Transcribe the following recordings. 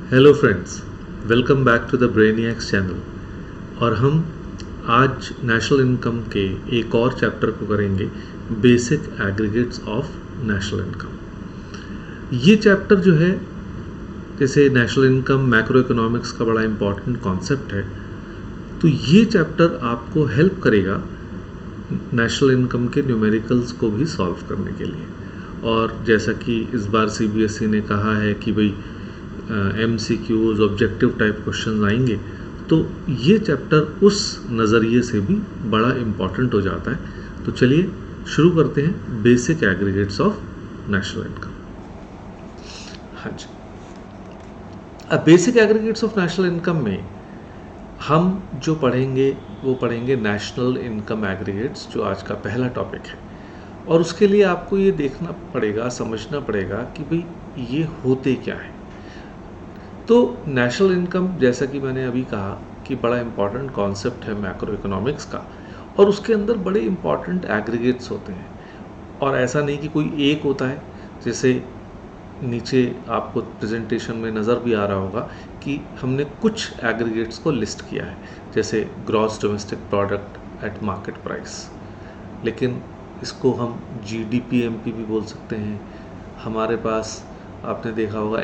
Hello friends, welcome back to the Brainiacs channel. और हम आज नेशनल इनकम के एक और चैप्टर को करेंगे, basic aggregates of national income. ये चैप्टर जो है, जैसे नेशनल इनकम मैक्रो इकोनॉमिक्स का बड़ा इम्पॉर्टेंट कॉन्सेप्ट है, तो ये चैप्टर आपको हेल्प करेगा नेशनल इनकम के न्यूमेरिकल्स को भी सॉल्व करने के लिए। और जैसा कि इस बार सीबीएसई ने कहा है कि भाई MCQs ऑब्जेक्टिव टाइप क्वेश्चन आएंगे, तो ये चैप्टर उस नज़रिए से भी बड़ा इम्पॉर्टेंट हो जाता है। तो चलिए शुरू करते हैं basic aggregates of national income. हाँ जी, अब basic aggregates of national income में हम जो पढ़ेंगे वो पढ़ेंगे नेशनल इनकम एग्रीगेट्स, जो आज का पहला टॉपिक है। और उसके लिए आपको ये देखना पड़ेगा, समझना पड़ेगा कि भाई ये होते क्या है। तो नेशनल इनकम, जैसा कि मैंने अभी कहा, कि बड़ा इम्पॉर्टेंट कॉन्सेप्ट है मैक्रो इकोनॉमिक्स का, और उसके अंदर बड़े इम्पॉर्टेंट एग्रीगेट्स होते हैं। और ऐसा नहीं कि कोई एक होता है, जैसे नीचे आपको प्रेजेंटेशन में नज़र भी आ रहा होगा कि हमने कुछ एग्रीगेट्स को लिस्ट किया है, जैसे gross domestic product at market price, लेकिन इसको हम GDP-MP भी बोल सकते हैं। हमारे पास आपने देखा होगा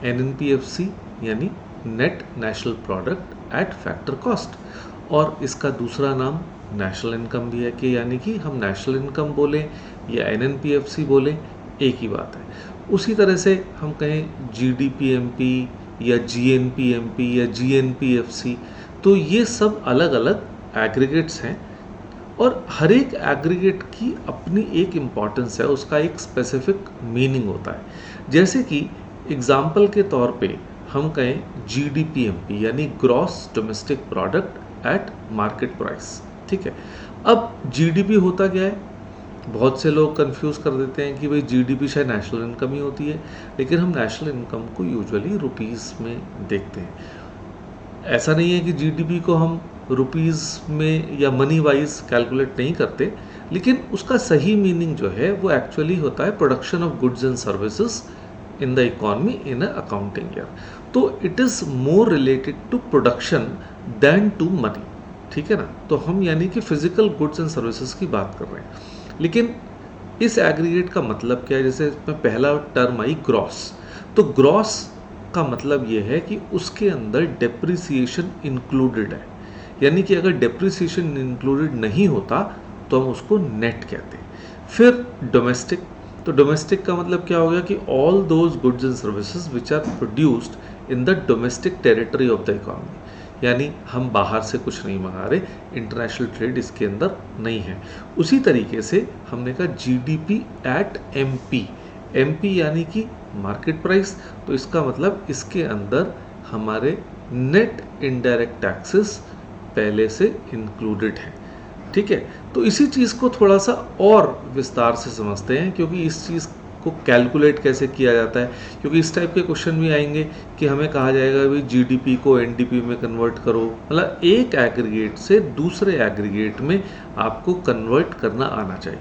NNPFC यानी net national product at factor cost, और इसका दूसरा नाम नेशनल इनकम भी है, कि यानी कि हम नेशनल इनकम बोलें या NNPFC बोलें, एक ही बात है। उसी तरह से हम कहें GDP-MP या GNP-MP या GNPFC, तो ये सब अलग अलग एग्रीगेट्स हैं, और हर एक एग्रीगेट की अपनी एक इम्पॉर्टेंस है, उसका एक स्पेसिफिक मीनिंग होता है। जैसे कि एग्जाम्पल के तौर पे हम कहें GDP-MP यानी gross domestic product at market price, ठीक है। अब GDP होता क्या है? बहुत से लोग कंफ्यूज कर देते हैं कि भाई GDP शायद नेशनल इनकम ही होती है, लेकिन हम नेशनल इनकम को यूजुअली रुपीस में देखते हैं। ऐसा नहीं है कि GDP को हम रुपीस में या मनी वाइज कैलकुलेट नहीं करते, लेकिन उसका सही मीनिंग जो है वो एक्चुअली होता है production of goods and services in the economy in a accounting year. तो it is more related to production than to money, ठीक है ना। तो हम यानी कि फिजिकल गुड्स एंड सर्विसेज की बात कर रहे हैं। लेकिन इस एग्रीगेट का मतलब क्या है? जैसे इसमें पहला टर्म आई ग्रॉस, तो ग्रॉस का मतलब ये है कि उसके अंदर डेप्रिसिएशन इंक्लूडेड है, यानी कि अगर डेप्रिसिएशन इंक्लूडेड नहीं होता तो हम उसको नेट कहते हैं। फिर डोमेस्टिक, तो डोमेस्टिक का मतलब क्या हो गया कि all those goods and services which are produced in the domestic territory of the economy, यानी हम बाहर से कुछ नहीं मंगा रहे, इंटरनेशनल ट्रेड इसके अंदर नहीं है। उसी तरीके से हमने कहा GDP एट MP यानी कि मार्केट प्राइस, तो इसका मतलब इसके अंदर हमारे नेट इनडायरेक्ट टैक्सेस पहले से इंक्लूडेड हैं, ठीक है। तो इसी चीज़ को थोड़ा सा और विस्तार से समझते हैं, क्योंकि इस चीज़ को कैलकुलेट कैसे किया जाता है, क्योंकि इस टाइप के क्वेश्चन भी आएंगे कि हमें कहा जाएगा भाई GDP को NDP में कन्वर्ट करो, मतलब एक एग्रीगेट से दूसरे एग्रीगेट में आपको कन्वर्ट करना आना चाहिए।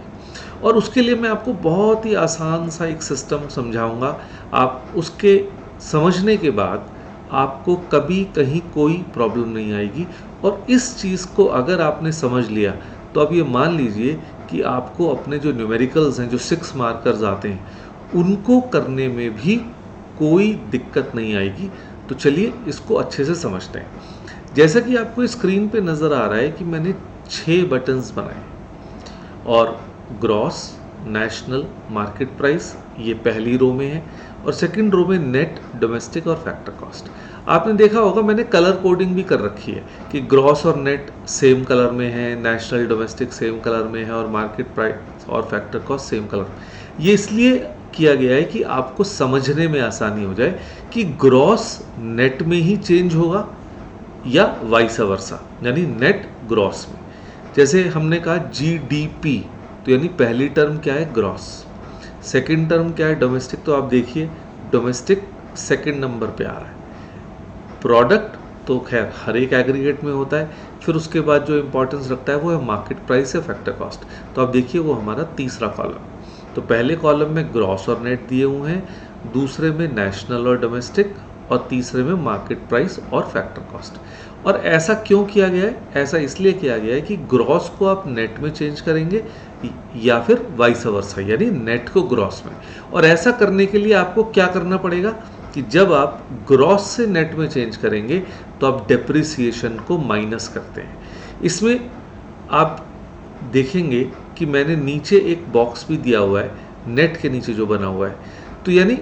और उसके लिए मैं आपको बहुत ही आसान सा एक सिस्टम समझाऊंगा। आप उसके समझने के बाद आपको कभी कहीं कोई प्रॉब्लम नहीं आएगी। और इस चीज़ को अगर आपने समझ लिया तो अब ये मान लीजिए कि आपको अपने जो न्यूमेरिकल्स हैं, जो 6 मार्कर्स आते हैं, उनको करने में भी कोई दिक्कत नहीं आएगी। तो चलिए इसको अच्छे से समझते हैं। जैसा कि आपको स्क्रीन पे नज़र आ रहा है कि मैंने 6 बटन्स बनाए, और ग्रॉस, नेशनल, मार्केट प्राइस ये पहली रो में है, और सेकंड रो में नेट, डोमेस्टिक और फैक्टर कॉस्ट। आपने देखा होगा मैंने कलर कोडिंग भी कर रखी है कि ग्रॉस और नेट सेम कलर में है, नेशनल डोमेस्टिक सेम कलर में है, और मार्केट प्राइस और फैक्टर कॉस्ट सेम कलर में। ये इसलिए किया गया है कि आपको समझने में आसानी हो जाए कि ग्रॉस नेट में ही चेंज होगा या वाइस वर्सा, यानी नेट ग्रॉस में। जैसे हमने कहा GDP, तो यानी पहली टर्म क्या है? ग्रॉस। सेकंड टर्म क्या है? डोमेस्टिक। तो आप देखिए डोमेस्टिक सेकंड नंबर पे आ रहा है। प्रोडक्ट तो खैर हर एक एग्रीगेट में होता है। फिर उसके बाद जो इंपॉर्टेंस रखता है वो है मार्केट प्राइस या फैक्टर कॉस्ट। तो आप देखिए वो हमारा तीसरा कॉलम। तो पहले कॉलम में ग्रॉस और नेट दिए हुए हैं, दूसरे में नेशनल और डोमेस्टिक, और तीसरे में मार्केट प्राइस और फैक्टर कॉस्ट। और ऐसा क्यों किया गया है? ऐसा इसलिए किया गया है कि ग्रॉस को आप नेट में चेंज करेंगे या फिर वाइस वर्सा, यानी नेट को ग्रॉस में। और ऐसा करने के लिए आपको क्या करना पड़ेगा कि जब आप ग्रॉस से नेट में चेंज करेंगे तो आप डेप्रिसिएशन को माइनस करते हैं। इसमें आप देखेंगे कि मैंने नीचे एक बॉक्स भी दिया हुआ है, नेट के नीचे जो बना हुआ है, तो यानी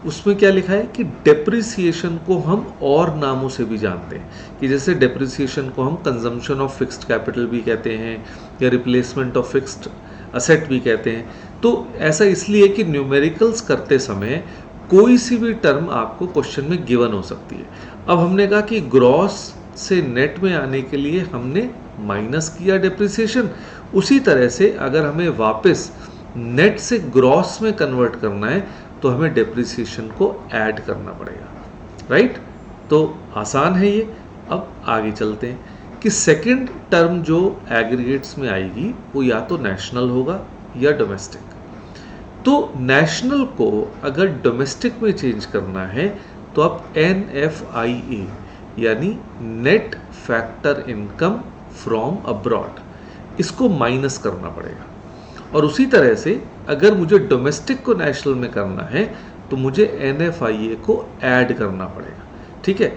उसमें क्या लिखा है कि डेप्रिसिएशन को हम और नामों से भी जानते हैं, कि जैसे डेप्रिसिएशन को हम कंजम्पशन ऑफ फिक्स्ड कैपिटल भी कहते हैं या रिप्लेसमेंट ऑफ फिक्स्ड असेट भी कहते हैं। तो ऐसा इसलिए कि न्यूमेरिकल्स करते समय कोई सी भी टर्म आपको क्वेश्चन में गिवन हो सकती है। अब हमने कहा कि ग्रॉस से नेट में आने के लिए हमने माइनस किया डेप्रिसिएशन, उसी तरह से अगर हमें वापस नेट से ग्रॉस में कन्वर्ट करना है तो हमें डेप्रिसिएशन को ऐड करना पड़ेगा, राइट? तो आसान है ये। अब आगे चलते हैं कि सेकंड टर्म जो एग्रीगेट्स में आएगी वो या तो नेशनल होगा या डोमेस्टिक। तो नेशनल को अगर डोमेस्टिक में चेंज करना है तो आप NFIA यानी net factor income from abroad, इसको माइनस करना पड़ेगा। और उसी तरह से अगर मुझे डोमेस्टिक को नेशनल में करना है तो मुझे NFIA को ऐड करना पड़ेगा, ठीक है?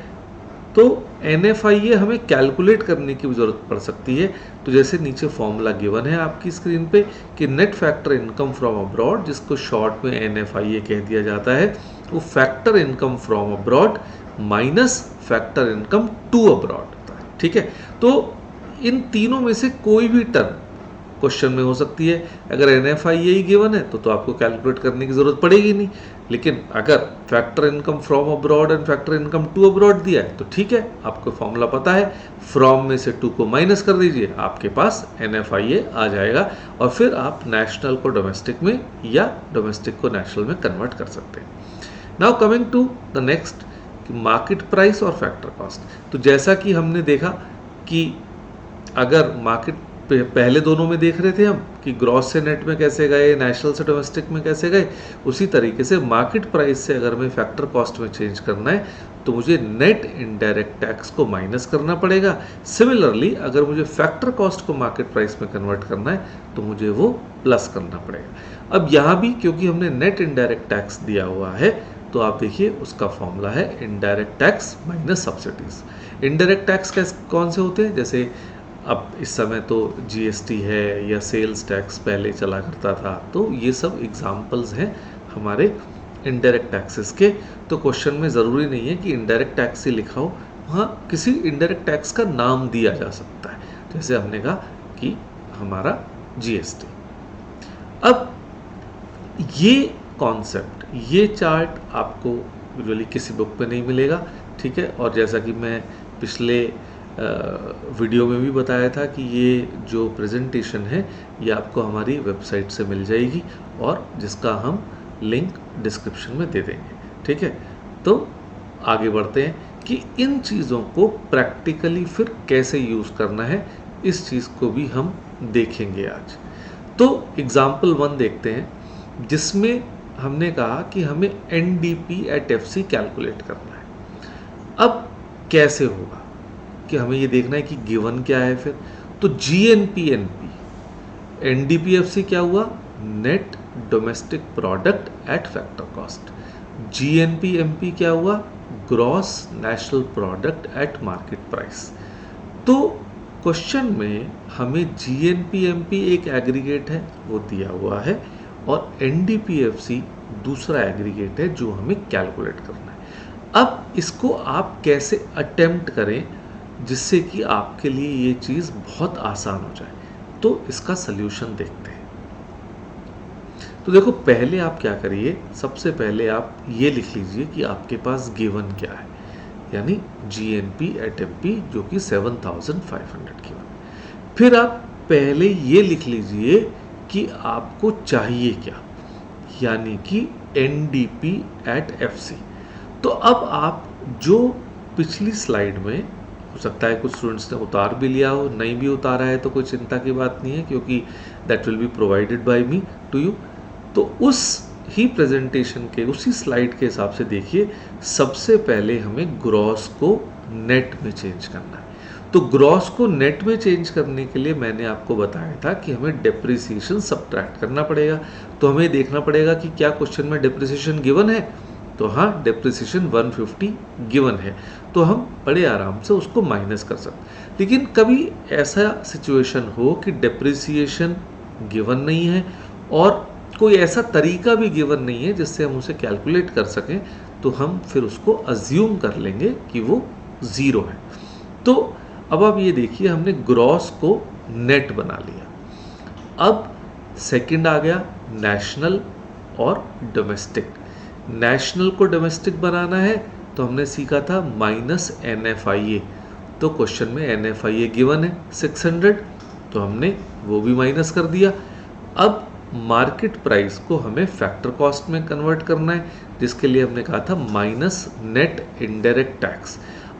तो NFIA हमें कैलकुलेट करने की ज़रूरत पड़ सकती है। तो जैसे नीचे फॉर्मूला गिवन है आपकी स्क्रीन पे कि net factor income from abroad, जिसको शॉर्ट में NFIA कह दिया जाता है, वो factor income from abroad minus factor income to abroad होता है, ठीक है? तो इन तीनों में से कोई भी टर्म क्वेश्चन में हो सकती है। अगर NFIA ही गिवन है तो आपको कैलकुलेट करने की जरूरत पड़ेगी नहीं, लेकिन अगर factor income from abroad and factor income to abroad दिया है तो ठीक है, आपको फॉर्मूला पता है, फ्रॉम में से टू को माइनस कर दीजिए, आपके पास NFIA आ जाएगा, और फिर आप नेशनल को डोमेस्टिक में या डोमेस्टिक को नेशनल में कन्वर्ट कर सकते हैं। Now coming to the next, market price और फैक्टर कॉस्ट। तो जैसा कि हमने देखा कि अगर मार्केट पहले दोनों में देख रहे थे हम कि ग्रॉस से नेट में कैसे गए, नेशनल से डोमेस्टिक में कैसे गए, उसी तरीके से मार्केट प्राइस से अगर मैं फैक्टर कॉस्ट में चेंज करना है तो मुझे नेट इनडायरेक्ट टैक्स को माइनस करना पड़ेगा। सिमिलरली अगर मुझे फैक्टर कॉस्ट को मार्केट प्राइस में कन्वर्ट करना है तो मुझे वो प्लस करना पड़ेगा। अब यहाँ भी क्योंकि हमने नेट इनडायरेक्ट टैक्स दिया हुआ है तो आप देखिए उसका फॉर्मूला है indirect tax minus subsidies. Indirect tax कौन से होते हैं? जैसे अब इस समय तो GST है या सेल्स टैक्स पहले चला करता था, तो ये सब एग्जाम्पल्स हैं हमारे इनडायरेक्ट टैक्सेस के। तो क्वेश्चन में ज़रूरी नहीं है कि इनडायरेक्ट टैक्स ही लिखा हो, वहाँ किसी इनडायरेक्ट टैक्स का नाम दिया जा सकता है, जैसे हमने कहा कि हमारा GST। अब ये कॉन्सेप्ट, ये चार्ट आपको यूजुअली किसी बुक पे नहीं मिलेगा, ठीक है? और जैसा कि मैं पिछले वीडियो में भी बताया था कि ये जो प्रेजेंटेशन है ये आपको हमारी वेबसाइट से मिल जाएगी, और जिसका हम लिंक डिस्क्रिप्शन में दे देंगे, ठीक है? तो आगे बढ़ते हैं कि इन चीज़ों को प्रैक्टिकली फिर कैसे यूज़ करना है, इस चीज़ को भी हम देखेंगे आज। तो एग्जाम्पल 1 देखते हैं, जिसमें हमने कहा कि हमें NDP@FC कैलकुलेट करना है। अब कैसे होगा कि हमें ये देखना है कि गिवन क्या है। फिर तो GNP/NP, NDP/FC क्या हुआ? Net domestic product at factor cost. GNP/MP क्या हुआ? Gross national product at market price. तो क्वेश्चन में हमें GNP/MP एक एग्रीगेट है वो दिया हुआ है, और NDP/FC दूसरा एग्रीगेट है जो हमें कैलकुलेट करना है। अब इसको आप कैसे अटेम्प्ट करें जिससे कि आपके लिए ये चीज़ बहुत आसान हो जाए, तो इसका सल्यूशन देखते हैं। तो देखो, पहले आप क्या करिए, सबसे पहले आप ये लिख लीजिए कि आपके पास गिवन क्या है, यानी GNP/MP जो कि 7500 गिवन। फिर आप पहले ये लिख लीजिए कि आपको चाहिए क्या, यानी कि NDP/FC। तो अब आप जो पिछली स्लाइड में, हो सकता है कुछ स्टूडेंट्स ने उतार भी लिया हो, नहीं भी उतारा है तो कोई चिंता की बात नहीं है, क्योंकि that will be provided by me to you. तो उस ही प्रेजेंटेशन के उसी स्लाइड के हिसाब से देखिए, सबसे पहले हमें ग्रॉस को नेट में चेंज करना है। तो ग्रॉस को नेट में चेंज करने के लिए मैंने आपको बताया था कि हमें डेप्रिसिएशन सब्ट्रैक्ट करना पड़ेगा। तो हमें देखना पड़ेगा कि क्या क्वेश्चन में डेप्रिसिएशन गिवन है। तो हाँ, डेप्रिसिएशन 150 गिवन है, तो हम बड़े आराम से उसको माइनस कर सकते। लेकिन कभी ऐसा सिचुएशन हो कि डेप्रिसिएशन गिवन नहीं है और कोई ऐसा तरीका भी गिवन नहीं है जिससे हम उसे कैलकुलेट कर सकें, तो हम फिर उसको अज्यूम कर लेंगे कि वो ज़ीरो है। तो अब आप ये देखिए, हमने ग्रॉस को नेट बना लिया। अब सेकंड आ गया नेशनल और डोमेस्टिक। नेशनल को डोमेस्टिक बनाना है तो हमने सीखा था माइनस NFIA। तो क्वेश्चन में NFIA गिवन है 600, तो हमने वो भी माइनस कर दिया। अब मार्केट प्राइस को हमें फैक्टर कॉस्ट में कन्वर्ट करना है, जिसके लिए हमने कहा था माइनस नेट इनडायरेक्ट टैक्स।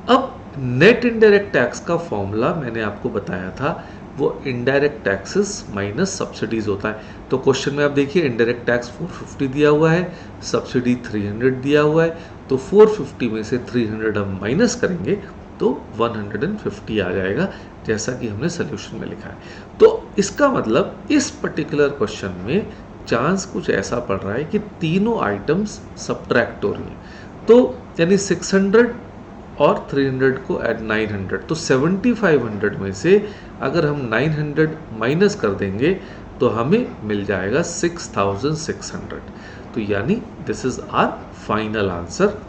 अब नेट इनडायरेक्ट टैक्स का फॉर्मूला मैंने आपको बताया था, वो इनडायरेक्ट टैक्सेस माइनस सब्सिडीज होता है। तो क्वेश्चन में आप देखिए, इनडायरेक्ट टैक्स 450 दिया हुआ है, सब्सिडी 300 दिया हुआ है, तो 450 में से 300 हम माइनस करेंगे तो 150 आ जाएगा, जैसा कि हमने सोल्यूशन में लिखा है। तो इसका मतलब इस पर्टिकुलर क्वेश्चन में चांस कुछ ऐसा पड़ रहा है कि तीनों आइटम्स सब्ट्रैक्ट हो रही हैं। तो यानी 600 और 300 को ऐड 900, तो 7500 में से अगर हम 900 माइनस कर देंगे तो हमें मिल जाएगा 6600। तो यानी this is our final answer.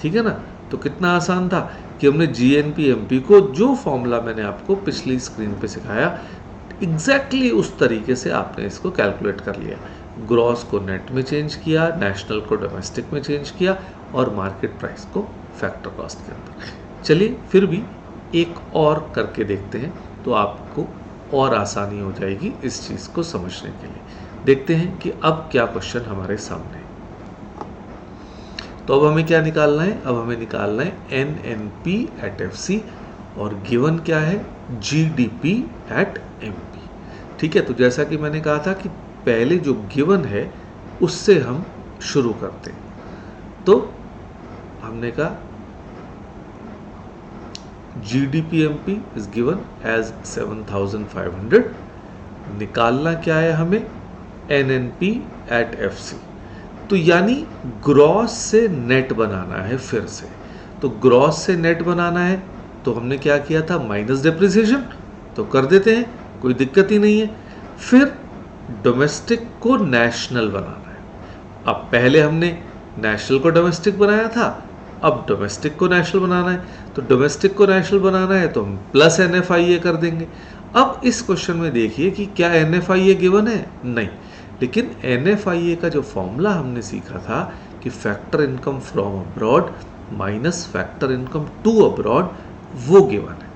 ठीक है ना। तो कितना आसान था कि हमने GNP/MP को, जो फॉर्मूला मैंने आपको पिछली स्क्रीन पे सिखाया, एग्जैक्टली उस तरीके से आपने इसको कैलकुलेट कर लिया। ग्रॉस को नेट में चेंज किया, नेशनल को डोमेस्टिक में चेंज किया और मार्केट प्राइस को फैक्टर कॉस्ट के अंदर। चलिए फिर भी एक और करके देखते हैं, तो आपको और आसानी हो जाएगी इस चीज़ को समझने के लिए। देखते हैं कि अब क्या क्वेश्चन हमारे सामने है। तो अब हमें क्या निकालना है? अब हमें निकालना है NNP at FC और गिवन क्या है? GDP at MP। ठीक है। तो जैसा कि मैंने कहा था कि पहले जो गिवन है उससे हम शुरू करते हैं। तो हमने कहा GDP/MP is given as 7500। निकालना क्या है हमें? NNP at FC। तो यानी ग्रॉस से नेट बनाना है फिर से। तो ग्रॉस से नेट बनाना है तो हमने क्या किया था? माइनस डेप्रिसिएशन तो कर देते हैं, कोई दिक्कत ही नहीं है। फिर डोमेस्टिक को नेशनल बनाना है। अब पहले हमने नेशनल को डोमेस्टिक बनाया था, अब डोमेस्टिक को नेशनल बनाना है। तो डोमेस्टिक को नेशनल बनाना है तो हम प्लस NFIA कर देंगे। अब इस क्वेश्चन में देखिए कि क्या NFIA गिवन है? नहीं। लेकिन NFIA का जो फॉर्मूला हमने सीखा था कि factor income from abroad minus factor income to abroad, वो गिवन है।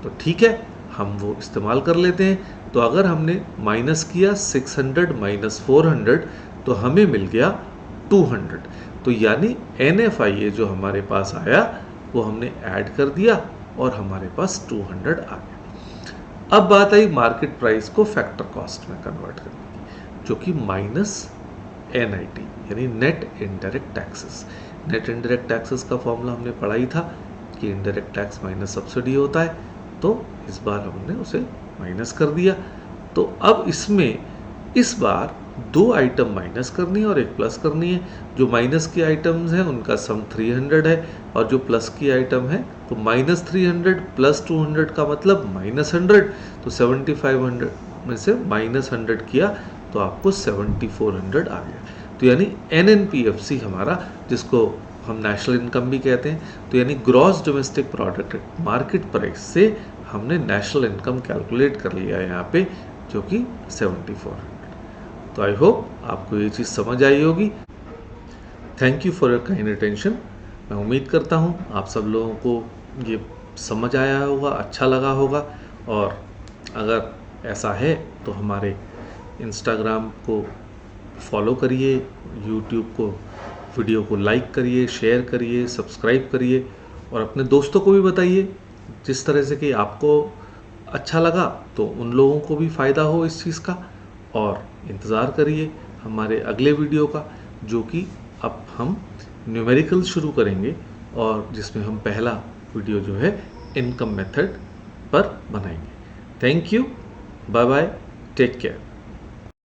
तो ठीक है, हम वो इस्तेमाल कर लेते हैं। तो अगर हमने माइनस किया 600 माइनस 400 तो हमें मिल गया 200। तो यानी NFIA जो हमारे पास आया वो हमने ऐड कर दिया और हमारे पास 200 आ गया। अब बात आई मार्केट प्राइस को फैक्टर कॉस्ट में कन्वर्ट करने की, जो कि माइनस NIT यानी net indirect taxes. Net indirect taxes का फॉर्मूला हमने पढ़ा ही था कि इनडायरेक्ट टैक्स माइनस सब्सिडी होता है, तो इस बार हमने उसे माइनस कर दिया। तो अब इसमें इस बार दो आइटम माइनस करनी है और एक प्लस करनी है। जो माइनस की आइटम्स हैं उनका सम 300 है और जो प्लस की आइटम है तो माइनस 300 प्लस 200 का मतलब माइनस 100। तो 7500 में से माइनस 100 किया तो आपको 7400 आ गया। तो यानी NNPFC हमारा, जिसको हम नेशनल इनकम भी कहते हैं, तो यानी gross domestic product market price से हमने नेशनल इनकम कैलकुलेट कर लिया है यहाँ पे, जो कि 7400। तो आई होप आपको ये चीज़ समझ आई होगी। Thank you for your kind attention. मैं उम्मीद करता हूँ आप सब लोगों को ये समझ आया होगा, अच्छा लगा होगा। और अगर ऐसा है तो हमारे इंस्टाग्राम को फॉलो करिए, यूट्यूब को वीडियो को लाइक करिए, शेयर करिए, सब्सक्राइब करिए और अपने दोस्तों को भी बताइए, जिस तरह से कि आपको अच्छा लगा तो उन लोगों को भी फ़ायदा हो इस चीज़ का। और इंतज़ार करिए हमारे अगले वीडियो का। जो कि अब हम न्यूमेरिकल शुरू करेंगे और जिसमें हम पहला वीडियो जो है इनकम मेथड पर बनाएंगे। Thank you, bye bye, take care.